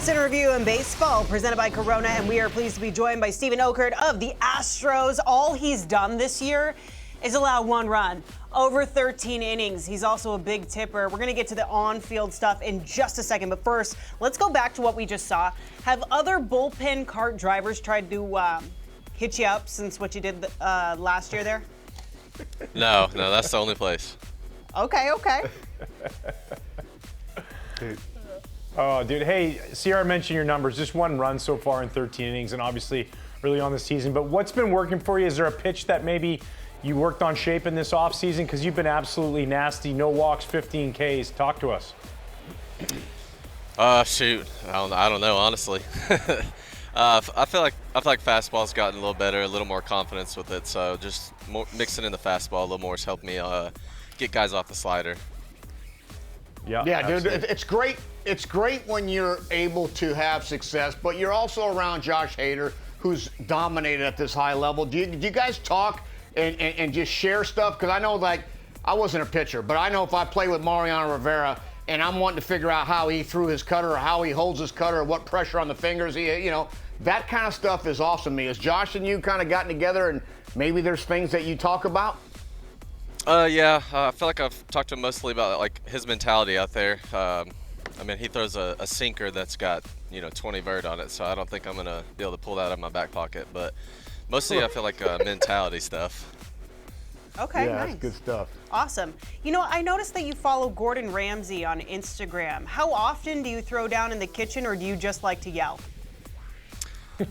Best interview in baseball, presented by Corona, and we are pleased to be joined by Steven Okert of the Astros. All he's done this year is allow one run over 13 innings. He's also a big tipper. We're going to get to the on-field stuff in just a second, but first, let's go back to what we just saw. Have other bullpen cart drivers tried to hit you up since what you did last year there? No, that's the only place. Okay. Oh, dude. Hey, Siera mentioned your numbers. Just one run so far in 13 innings, and obviously early on the season. But what's been working for you? Is there a pitch that maybe you worked on shaping this offseason? Because you've been absolutely nasty. No walks, 15 Ks. Talk to us. Shoot. I don't know, honestly. I feel like fastball's gotten a little better, a little more confidence with it. So just mixing in the fastball a little more has helped me get guys off the slider. Yeah, dude, it's great. It's great when you're able to have success, but you're also around Josh Hader, who's dominated at this high level. Do you guys talk and just share stuff? Because I know, like, I wasn't a pitcher, but I know if I play with Mariano Rivera and I'm wanting to figure out how he threw his cutter or how he holds his cutter or what pressure on the fingers, that kind of stuff is awesome to me. Has Josh and you kind of gotten together and maybe there's things that you talk about? Yeah, I feel like I've talked to him mostly about like his mentality out there. I mean, he throws a sinker that's got 20 vert on it, so I don't think I'm gonna be able to pull that out of my back pocket. But mostly, I feel like mentality stuff. Okay, yeah, nice. That's good stuff. Awesome. I noticed that you follow Gordon Ramsay on Instagram. How often do you throw down in the kitchen, or do you just like to yell?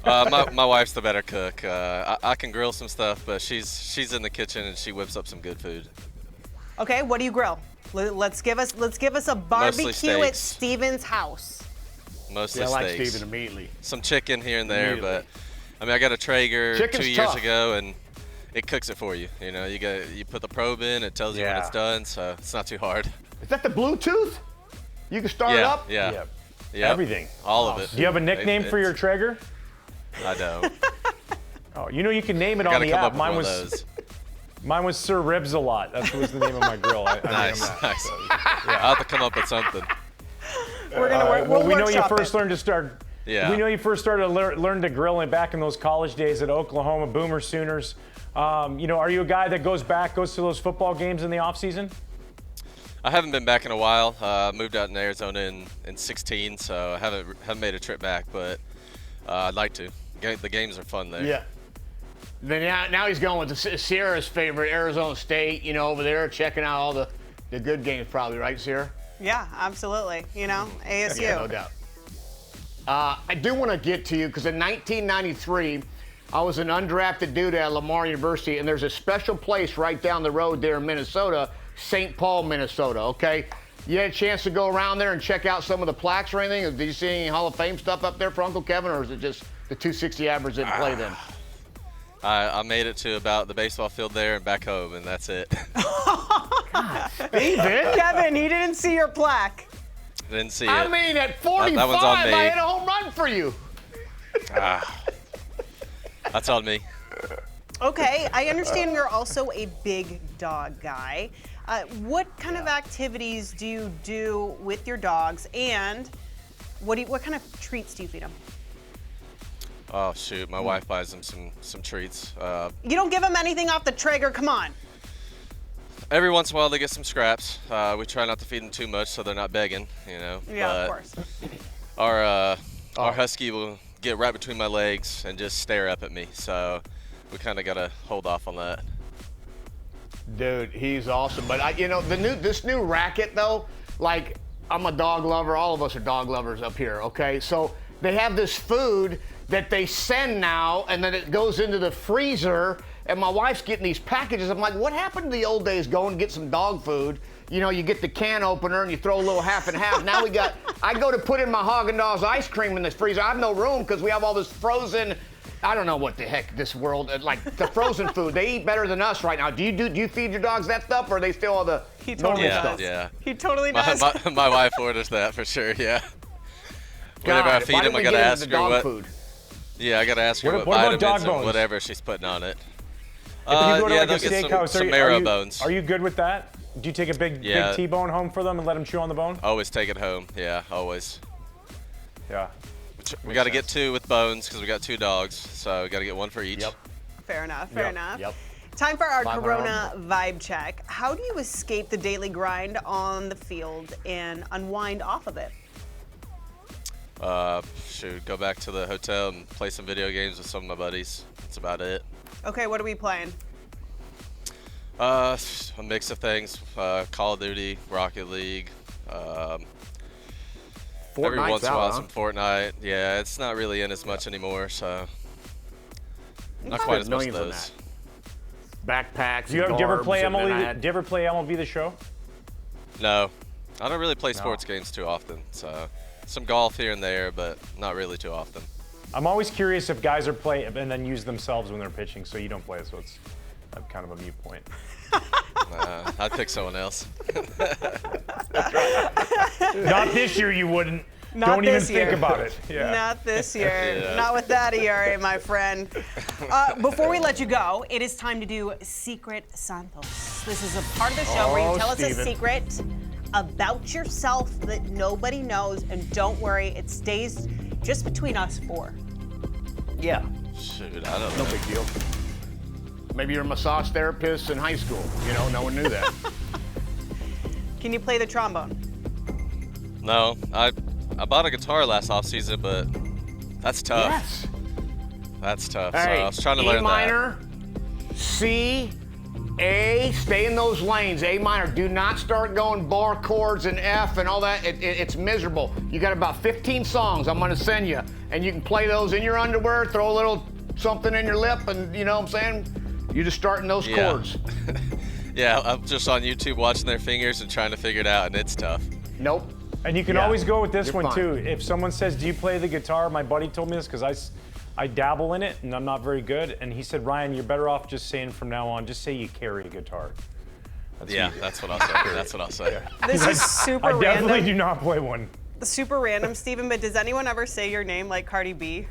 My wife's the better cook. I can grill some stuff, but she's in the kitchen and she whips up some good food. Okay, what do you grill? Let's give us a barbecue at Steven's house. Mostly I like steaks. Steven immediately. Some chicken here and there, but I mean, I got a Traeger Chicken's 2 years tough. ago, and it cooks it for you. You put the probe in, it tells you when it's done, so it's not too hard. Is that the Bluetooth? You can start it up? Yeah. Everything. All of it. Do you have a nickname for your Traeger? I don't. Oh, you can name it I on the come app. up with one of those. Mine was Sir Ribs a lot. That was the name of my grill. Nice. So, I'll have to come up with something. We're gonna work. Well, we know you workshop first it. learned to start. Yeah. We know you first started to learn to grill back in those college days at Oklahoma, Boomer Sooners. Are you a guy that goes to those football games in the off season? I haven't been back in a while. Moved out in Arizona in 16, so I haven't made a trip back, but I'd like to. The games are fun there. Yeah. Then now he's going with Sierra's favorite, Arizona State, over there, checking out all the good games probably, right, Sierra? Yeah, absolutely. ASU. Yeah, no doubt. I do want to get to you because in 1993, I was an undrafted dude at Lamar University, and there's a special place right down the road there in Minnesota, St. Paul, Minnesota, okay? You had a chance to go around there and check out some of the plaques or anything? Did you see any Hall of Fame stuff up there for Uncle Kevin, or is it just the 260 average didn't play then? I made it to about the baseball field there and back home, and that's it. Steven? Kevin, he didn't see your plaque. Didn't see it. I mean, at 45, that one's on me. I hit a home run for you. That's on me. Okay, I understand you're also a big dog guy. What kind of activities do you do with your dogs, and what kind of treats do you feed them? Oh shoot, my wife buys them some treats. You don't give them anything off the Traeger, come on. Every once in a while they get some scraps. We try not to feed them too much so they're not begging, Yeah, but of course. Our husky will get right between my legs and just stare up at me, so we kind of gotta hold off on that. Dude, he's awesome. But this new racket though, like, I'm a dog lover. All of us are dog lovers up here. Okay, so they have this food that they send now, and then it goes into the freezer. And my wife's getting these packages. I'm like, what happened to the old days? Go and get some dog food. You get the can opener and you throw a little half and half. Now I go to put in my Haagen-Dazs ice cream in this freezer. I have no room because we have all this frozen. I don't know what the heck this world, like the frozen food. They eat better than us right now. Do you feed your dogs that stuff, or are they still all the He totally normal does. stuff? Yeah. He totally does. My wife orders that for sure. Yeah. Whenever I God, feed why him, didn't I we gotta get into ask the her dog what. food? Yeah, I gotta ask her What what about dog vitamins and bones? whatever she's putting on it. If you go to Yeah, like a they'll get steakhouse, some marrow bones. Are you good with that? Do you take a big Yeah. T-bone home for them and let them chew on the bone? Always take it home. Yeah, always. Yeah. We got to get 2 with Bones because we got 2 dogs, so we got to get 1 for each. Yep. Fair enough. Fair Yep. enough. Yep. Time for our 5 Corona vibe check. How do you escape the daily grind on the field and unwind off of it? Shoot, go back to the hotel and play some video games with some of my buddies. That's about it. Okay, what are we playing? A mix of things. Call of Duty, Rocket League. Every once in a while, some Fortnite. Yeah, it's not really in as much anymore, so not quite as much of those. Backpacks. Do you ever play garbs, and then I MLB? had- Do you ever play MLB The Show? No, I don't really play sports games too often. So some golf here and there, but not really too often. I'm always curious if guys are playing and then use themselves when they're pitching, so you don't play it, so it's kind of a mute point. I'd pick someone else. Not this year, you wouldn't. Not Don't even this year. think about it. Yeah. Not this year. Yeah. Not with that ERA, my friend. Before we let you go, it is time to do Secret Santos. This is a part of the show where you tell us a Steven. secret about yourself that nobody knows, and don't worry, it stays just between us 4. Yeah. Shoot, I don't No know. big deal. Maybe you're a massage therapist in high school. You know, no one knew that. Can you play the trombone? No, I bought a guitar last off season, but that's tough. Yes. That's tough. Hey, so I was trying to E learn minor, C, A, stay in those lanes. A minor. Do not start going bar chords and F and all that. It's miserable. You got about 15 songs I'm going to send you, and you can play those in your underwear, throw a little something in your lip, and you know what I'm saying? You're just starting those Yeah. chords. Yeah, I'm just on YouTube watching their fingers and trying to figure it out, and it's tough. Nope. And you can Yeah, always go with this you're one fine. too. If someone says, "Do you play the guitar?" My buddy told me this because I dabble in it and I'm not very good. And he said, "Ryan, you're better off just saying from now on, just say you carry a guitar." Yeah, that's what I'll say. That's what I'll say. This is super I definitely random. do not play one. Super random, Steven, but does anyone ever say your name like Cardi B?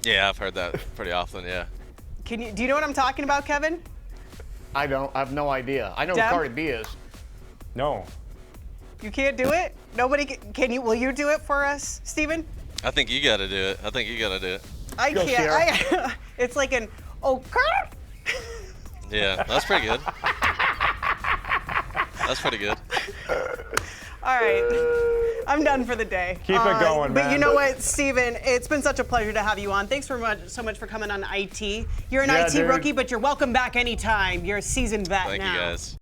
Yeah, I've heard that pretty often. Yeah. Do you know what I'm talking about, Kevin? I don't. I have no idea. I know Deb? who Cardi B is. No. You can't do it? Nobody can you? Will you do it for us, Steven? I think you got to do it. I think you got to do it. I Go, can't. It's like an Okert. Yeah, that's pretty good. That's pretty good. All right, I'm done for the day. Keep it going, But you man. know what, Steven? It's been such a pleasure to have you on. Thanks so much for coming on IT. You're an Yeah, IT dude. rookie, but you're welcome back anytime. You're a seasoned vet Thank now. you guys.